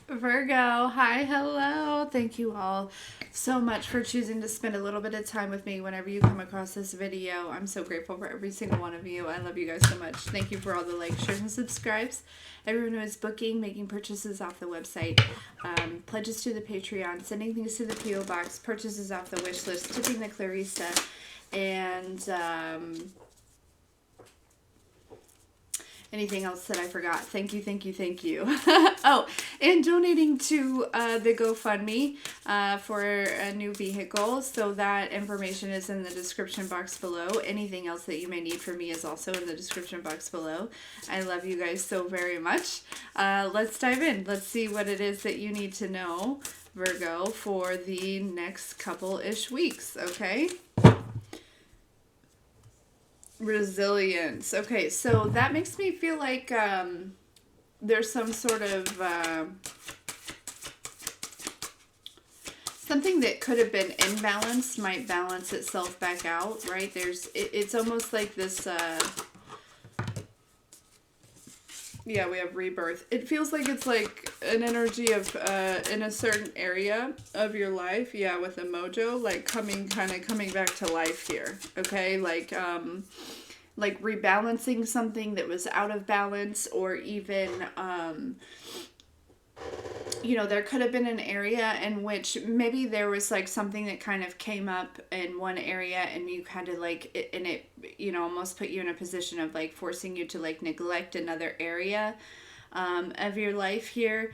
Virgo, hi, hello. Thank you all so much for choosing to spend a little bit of time with me whenever you come across this video. I'm so grateful for every single one of you. I love you guys so much. Thank you for all the likes, shares, and subscribes. Everyone who is booking, making purchases off the website, pledges to the Patreon, sending things to the P.O. Box, purchases off the wish list, tipping the Clarissa, and anything else that I forgot? Thank you, thank you, thank you. Oh, and donating to the GoFundMe for a new vehicle. So that information is in the description box below. Anything else that you may need from me is also in the description box below. I love you guys so very much. Let's dive in. Let's see what it is that you need to know, Virgo, for the next couple-ish weeks, okay? Resilience. Okay, so that makes me feel like there's some sort of something that could have been imbalanced might balance itself back out, right? It's almost like this yeah, we have rebirth. It feels like it's like an energy of in a certain area of your life, yeah, with a mojo, like coming back to life here. Okay, like rebalancing something that was out of balance, or even you know, there could have been an area in which maybe there was like something that kind of came up in one area and you kind of like and it, you know, almost put you in a position of like forcing you to like neglect another area of your life here,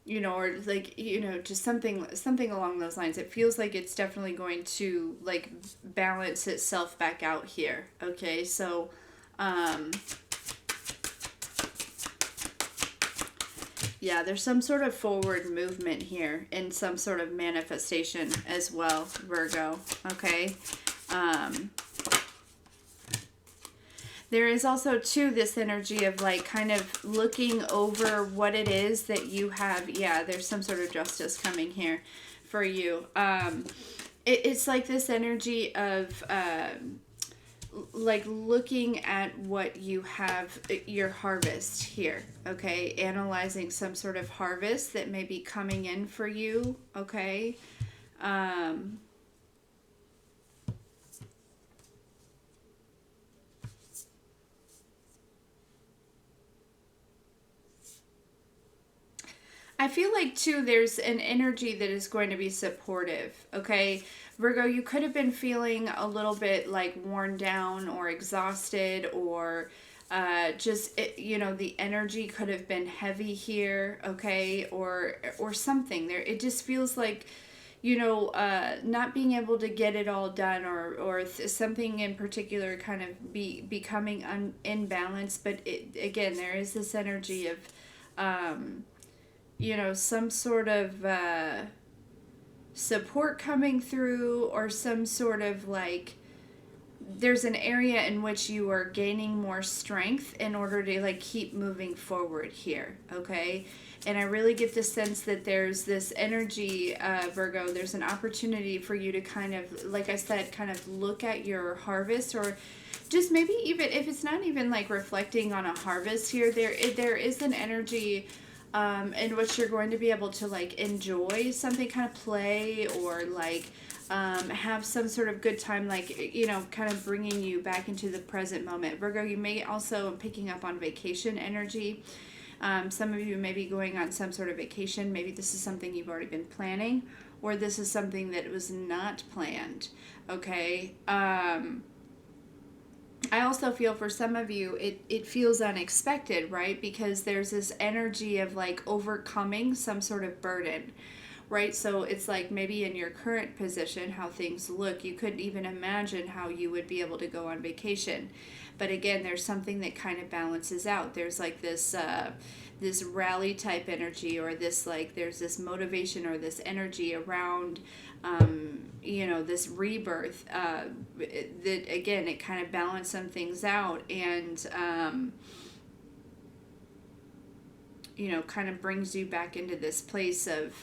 you know, or like, you know, just something along those lines. It feels like it's definitely going to like balance itself back out here. Okay, so yeah, there's some sort of forward movement here and some sort of manifestation as well, Virgo. Okay. There is also, too, this energy of, like, kind of looking over what it is that you have. Yeah, there's some sort of justice coming here for you. It's like this energy of like looking at what you have, your harvest here, okay, analyzing some sort of harvest that may be coming in for you, okay. I feel like, too, there's an energy that is going to be supportive, okay? Virgo, you could have been feeling a little bit, like, worn down or exhausted, or just, you know, the energy could have been heavy here, okay? Or something. There, it just feels like, you know, not being able to get it all done, or something in particular kind of becoming imbalanced. But again, there is this energy of... you know, some sort of support coming through, or some sort of like, there's an area in which you are gaining more strength in order to like keep moving forward here, okay? And I really get the sense that there's this energy, Virgo, there's an opportunity for you to kind of, like I said, kind of look at your harvest, or just maybe even if it's not even like reflecting on a harvest here, there is an energy in which you're going to be able to like enjoy something, kind of play, or like have some sort of good time, like, you know, kind of bringing you back into the present moment. Virgo, you may also, picking up on vacation energy. Some of you may be going on some sort of vacation. Maybe this is something you've already been planning, or this is something that was not planned, okay? I also feel for some of you, it feels unexpected, right? Because there's this energy of like overcoming some sort of burden, right? So it's like maybe in your current position, how things look, you couldn't even imagine how you would be able to go on vacation. But again, there's something that kind of balances out. There's like this this rally type energy, or this like there's this motivation or this energy around you know, this rebirth that again, it kind of balanced some things out, and you know, kind of brings you back into this place of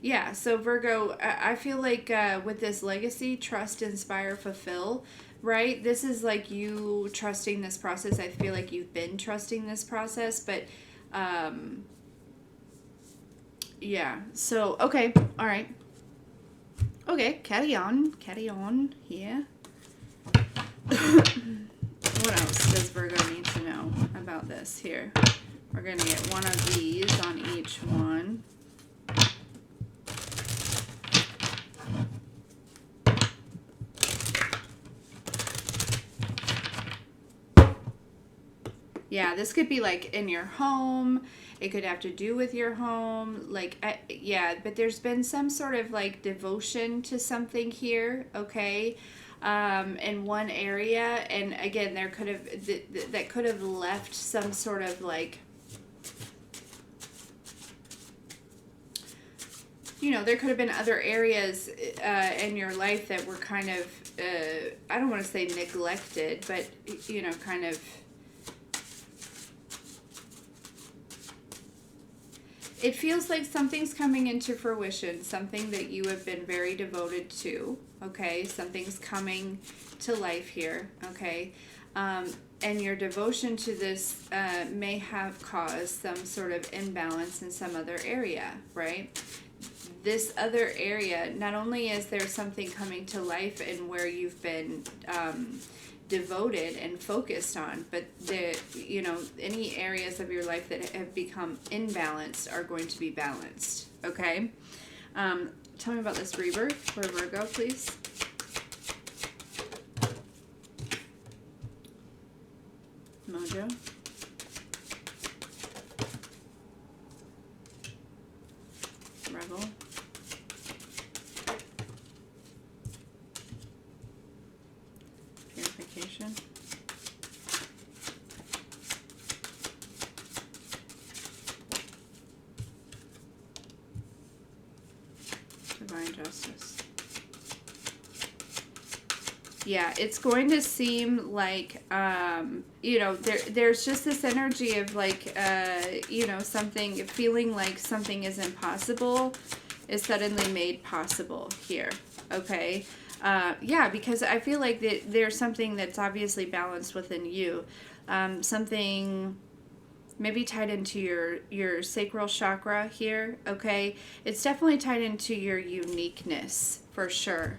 yeah. So Virgo, I feel like with this legacy, trust, inspire, fulfill, right? This is like you trusting this process. I feel like you've been trusting this process, but Yeah, so, okay, all right. Okay, carry on here. What else does Virgo need to know about this here? We're going to get one of these on each one. Yeah, this could be like in your home. It could have to do with your home. Like, yeah, but there's been some sort of like devotion to something here, okay? In one area. And again, there could have, that could have left some sort of like, you know, there could have been other areas in your life that were kind of, I don't want to say neglected, but, you know, kind of, it feels like something's coming into fruition, something that you have been very devoted to, okay? Something's coming to life here, okay? And your devotion to this may have caused some sort of imbalance in some other area, right? This other area, not only is there something coming to life and where you've been devoted and focused on, but the, you know, any areas of your life that have become imbalanced are going to be balanced, okay? Tell me about this rebirth for Virgo, please. Mojo. Rebel. Purification. Divine justice. Yeah, it's going to seem like, you know, there's just this energy of like, you know, something, feeling like something is impossible is suddenly made possible here, okay? Yeah, because I feel like that there's something that's obviously balanced within you. Something maybe tied into your sacral chakra here, okay? It's definitely tied into your uniqueness, for sure.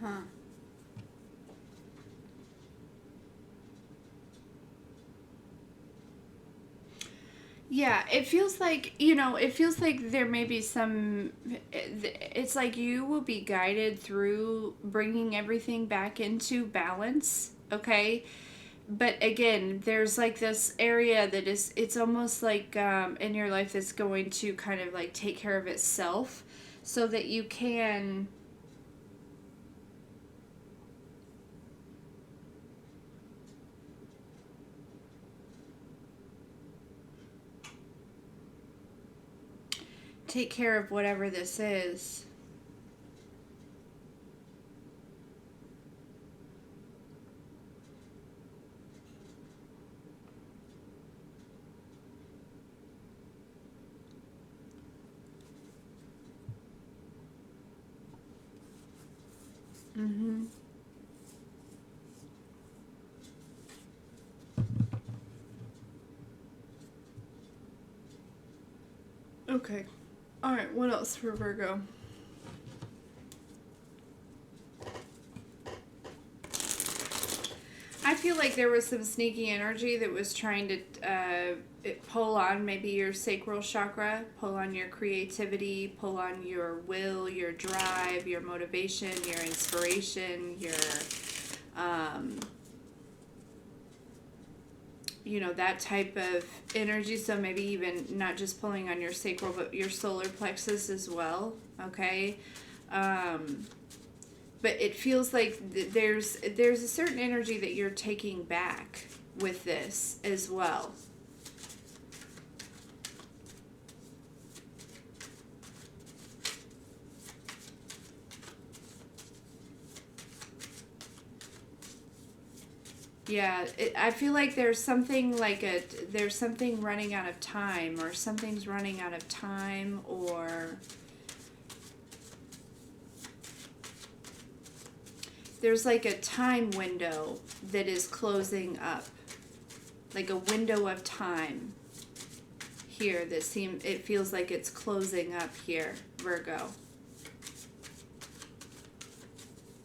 Huh. Yeah, it feels like, you know, it feels like there may be some, it's like you will be guided through bringing everything back into balance, okay? But again, there's like this area that is, it's almost like in your life that's going to kind of like take care of itself so that you can, take care of whatever this is. Mm-hmm. Okay. All right, what else for Virgo? I feel like there was some sneaky energy that was trying to pull on maybe your sacral chakra, pull on your creativity, pull on your will, your drive, your motivation, your inspiration, your, um, that type of energy. So maybe even not just pulling on your sacral, but your solar plexus as well. Okay. Um, but it feels like there's a certain energy that you're taking back with this as well. Yeah, I feel like there's something there's something running out of time, or something's running out of time, or there's like a time window that is closing up, like a window of time here it feels like it's closing up here, Virgo.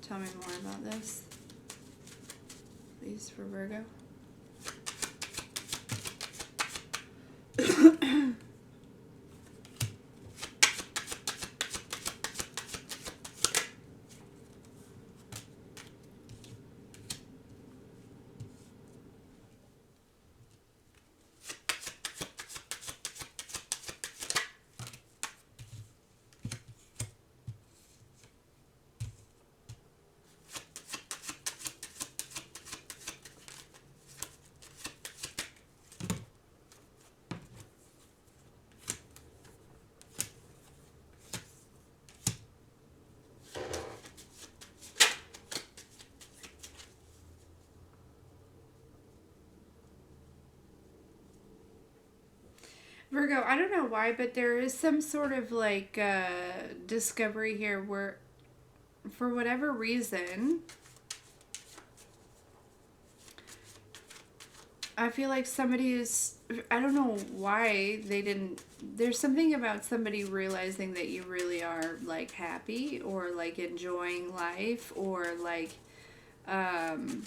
Tell me more about this, please, for Virgo. Virgo, I don't know why, but there is some sort of like discovery here where, for whatever reason, I feel like somebody is, I don't know why they didn't, there's something about somebody realizing that you really are like happy or like enjoying life, or like, um,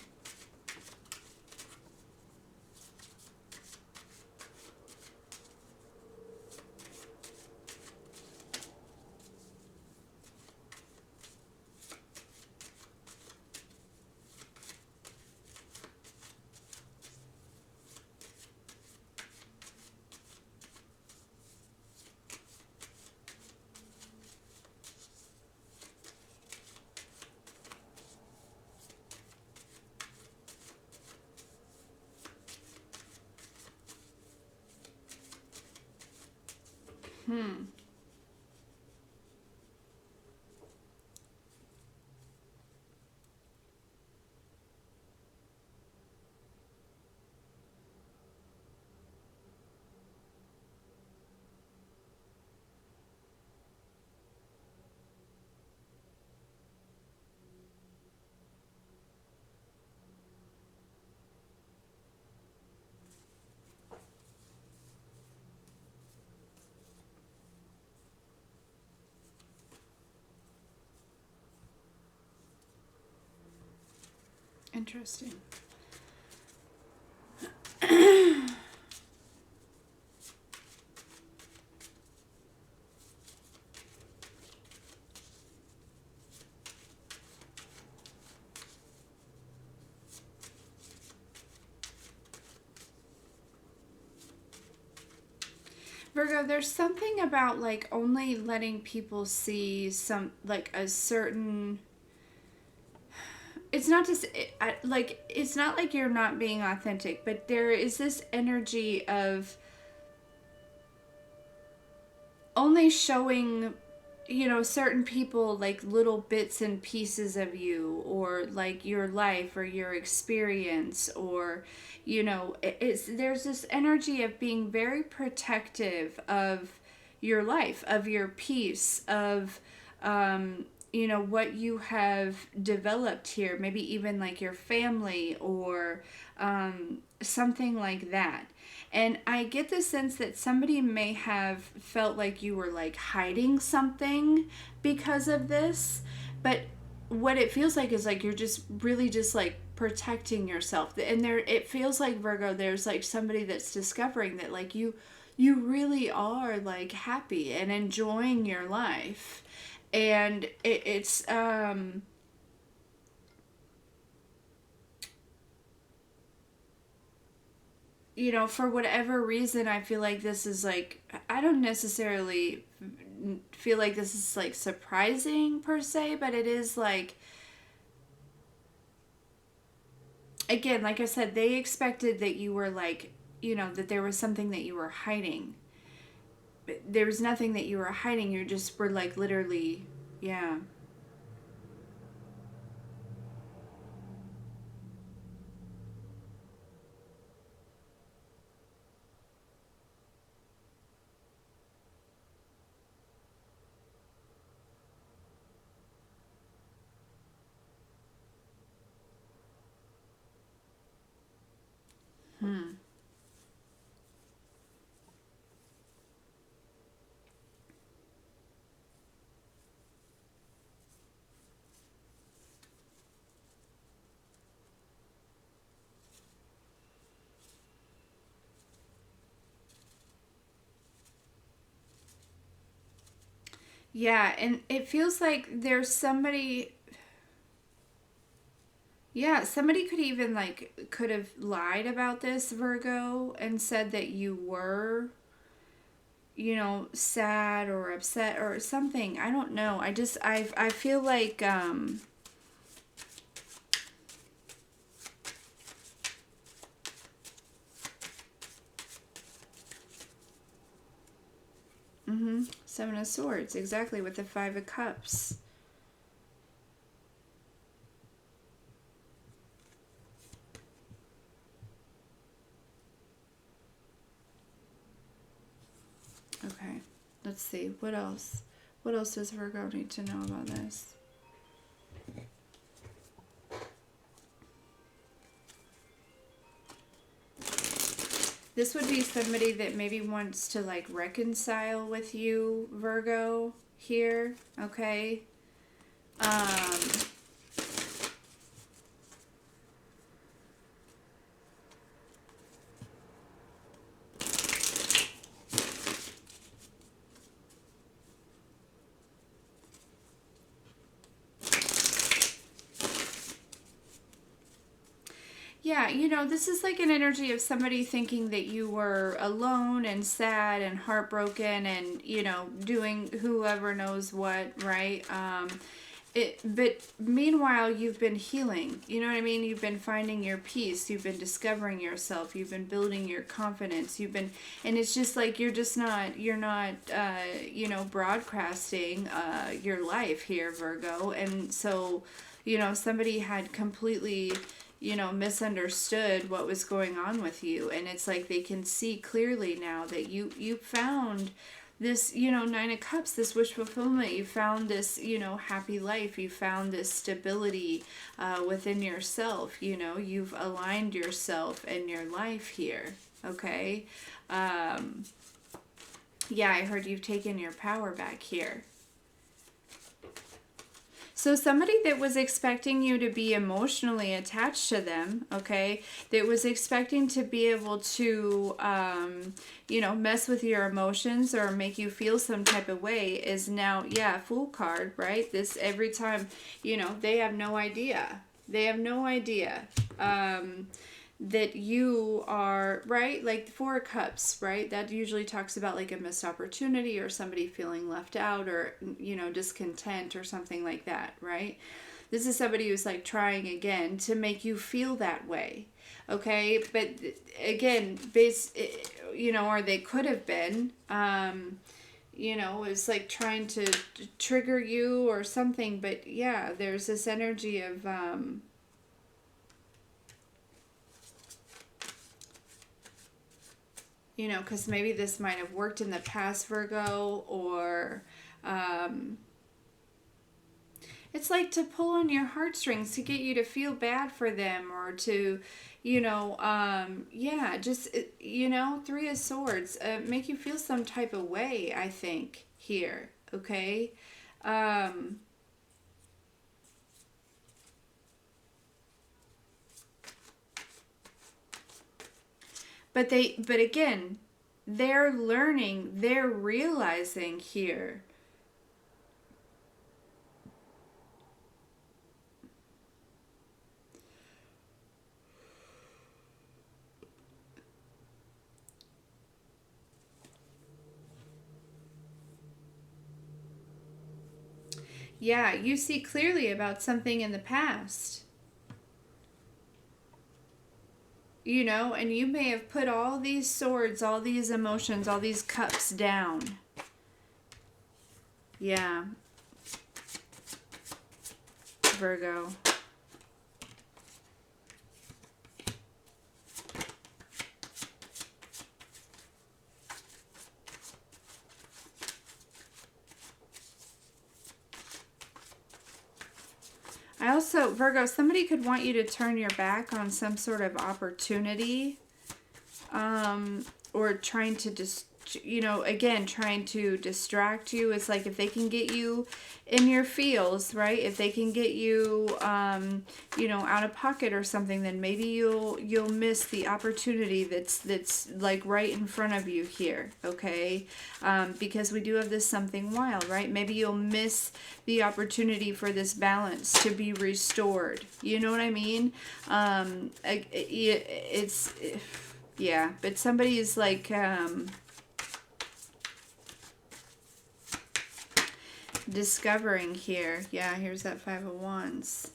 hmm. Interesting. Virgo, there's something about like only letting people see some, like a certain, it's not just like, it's not like you're not being authentic, but there is this energy of only showing, certain people like little bits and pieces of you, or like your life or your experience, or it's there's this energy of being very protective of your life, of your peace, of what you have developed here, maybe even like your family, or something like that. And I get the sense that somebody may have felt like you were like hiding something because of this. But what it feels like is like you're just really just like protecting yourself. And there, it feels like, Virgo, there's like somebody that's discovering that like you really are like happy and enjoying your life. And it's you know, for whatever reason, I feel like this is like, I don't necessarily feel like this is like surprising per se, but it is like, again, like I said, they expected that you were like, you know, that there was something that you were hiding. But there was nothing that you were hiding. You just were like literally, yeah. Hmm. Yeah, and it feels like there's somebody, yeah, somebody could even like could have lied about this, Virgo, and said that you were, you know, sad or upset or something. I don't know. I feel like Seven of Swords, exactly, with the Five of Cups. Okay. Let's see. What else? What else does Virgo need to know about this? This would be somebody that maybe wants to like reconcile with you, Virgo, here, okay? Um Yeah, you know, this is like an energy of somebody thinking that you were alone and sad and heartbroken and, you know, doing whoever knows what, right? But meanwhile, you've been healing. You know what I mean? You've been finding your peace. You've been discovering yourself. You've been building your confidence. You've been, and it's just like you're not, you know, broadcasting your life here, Virgo. And so, you know, somebody had completely, you know, misunderstood what was going on with you, and it's like they can see clearly now that you found this, you know, Nine of Cups, this wish fulfillment. You found this, you know, happy life. You found this stability within yourself. You know, you've aligned yourself and your life here. Okay. um yeah, I heard you've taken your power back here. So somebody that was expecting you to be emotionally attached to them, okay, that was expecting to be able to, you know, mess with your emotions or make you feel some type of way is now, yeah, Fool card, right? This every time, you know, they have no idea. They have no idea. That you are, right, like the Four of Cups, right, that usually talks about like a missed opportunity or somebody feeling left out or, you know, discontent or something like that, right? This is somebody who's like trying again to make you feel that way, okay? But again, you know, or they could have been, you know, it's like trying to trigger you or something. But yeah, there's this energy of you know, because maybe this might have worked in the past, Virgo, or It's like to pull on your heartstrings to get you to feel bad for them, or to, yeah, just, Three of Swords, make you feel some type of way, I think, here, okay? Um, but again, they're learning, they're realizing here. Yeah, you see clearly about something in the past, and you may have put all these swords, all these emotions, all these cups down. Yeah, Virgo. I also, Virgo, somebody could want you to turn your back on some sort of opportunity, or trying to just, again, trying to distract you. It's like if they can get you in your feels, right? If they can get you, out of pocket or something, then maybe you'll miss the opportunity that's like right in front of you here, okay? Because we do have this something wild, right? Maybe you'll miss the opportunity for this balance to be restored. You know what I mean? It's yeah, but somebody is like discovering here. Yeah, here's that Five of Wands.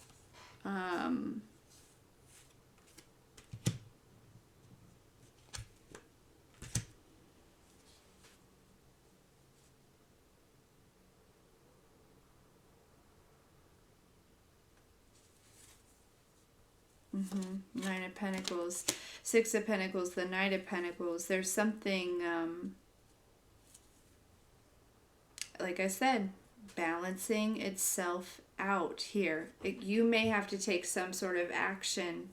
Nine of Pentacles, Six of Pentacles, the Knight of Pentacles. There's something, like I said, balancing itself out here. You may have to take some sort of action,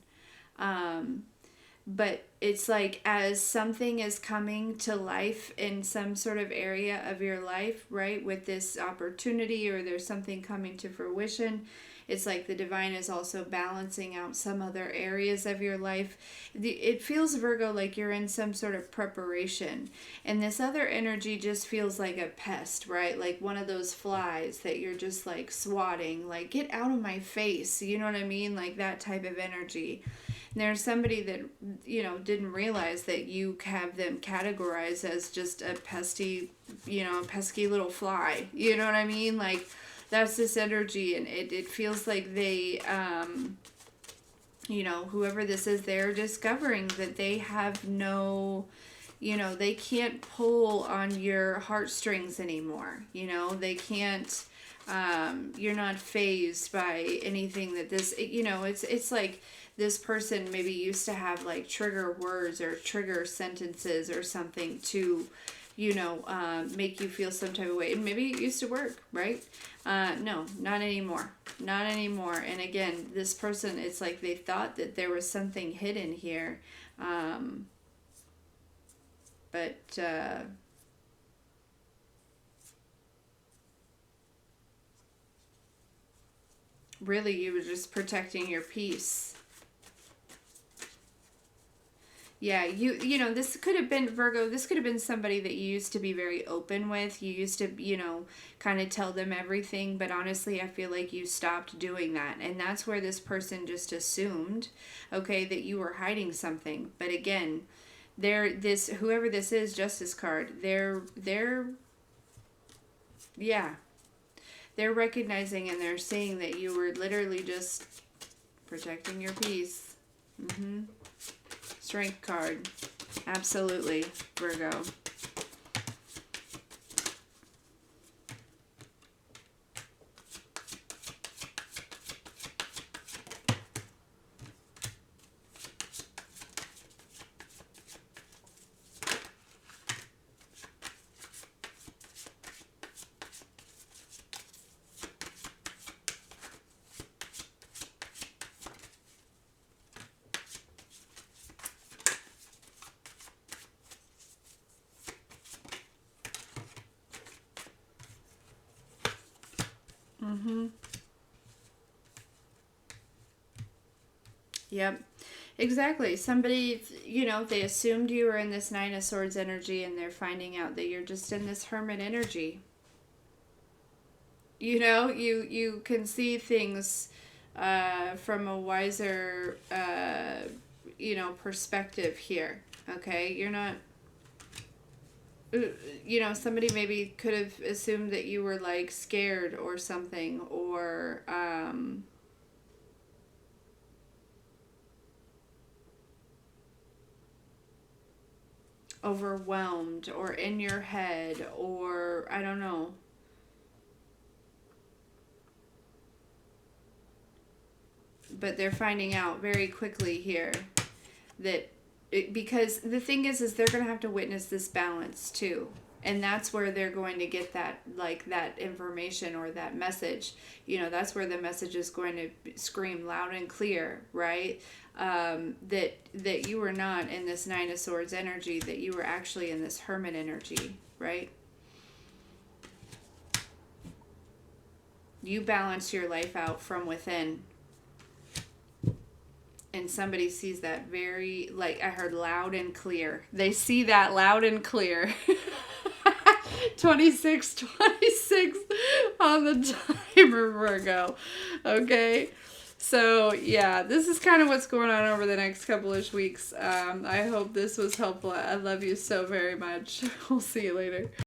but it's like as something is coming to life in some sort of area of your life, right, with this opportunity, or there's something coming to fruition, it's like the divine is also balancing out some other areas of your life. It feels, Virgo, like you're in some sort of preparation. And this other energy just feels like a pest, right? Like one of those flies that you're just like swatting, like, get out of my face. You know what I mean? Like that type of energy. And there's somebody that, didn't realize that you have them categorized as just a pesky little fly. You know what I mean? Like, that's this energy, and it feels like they, whoever this is, they're discovering that they have no, they can't pull on your heartstrings anymore. They can't, you're not fazed by anything that this, it's like this person maybe used to have like trigger words or trigger sentences or something to, make you feel some type of way. And maybe it used to work, right? No, not anymore. Not anymore. And again, this person, it's like they thought that there was something hidden here. But really, you were just protecting your peace. Yeah, this could have been, Virgo, this could have been somebody that you used to be very open with. You used to, kind of tell them everything, but honestly, I feel like you stopped doing that. And that's where this person just assumed, okay, that you were hiding something. But again, whoever this is, Justice card, yeah, they're recognizing and they're seeing that you were literally just protecting your peace. Strength card. Absolutely, Virgo. Mm-hmm. Yep. Exactly. Somebody, they assumed you were in this Nine of Swords energy and they're finding out that you're just in this Hermit energy. You can see things from a wiser, perspective here. Okay? You're not, somebody maybe could have assumed that you were like scared or something, or, overwhelmed or in your head, or I don't know. But they're finding out very quickly here that because the thing is they're going to have to witness this balance too. And that's where they're going to get that, like, that information or that message. That's where the message is going to scream loud and clear, right? That you were not in this Nine of Swords energy, that you were actually in this Hermit energy, right? You balance your life out from within. And somebody sees that very, like, I heard loud and clear. They see that loud and clear. 26 on the timer, Virgo. Okay? So, yeah, this is kind of what's going on over the next couple of weeks. I hope this was helpful. I love you so very much. We'll see you later.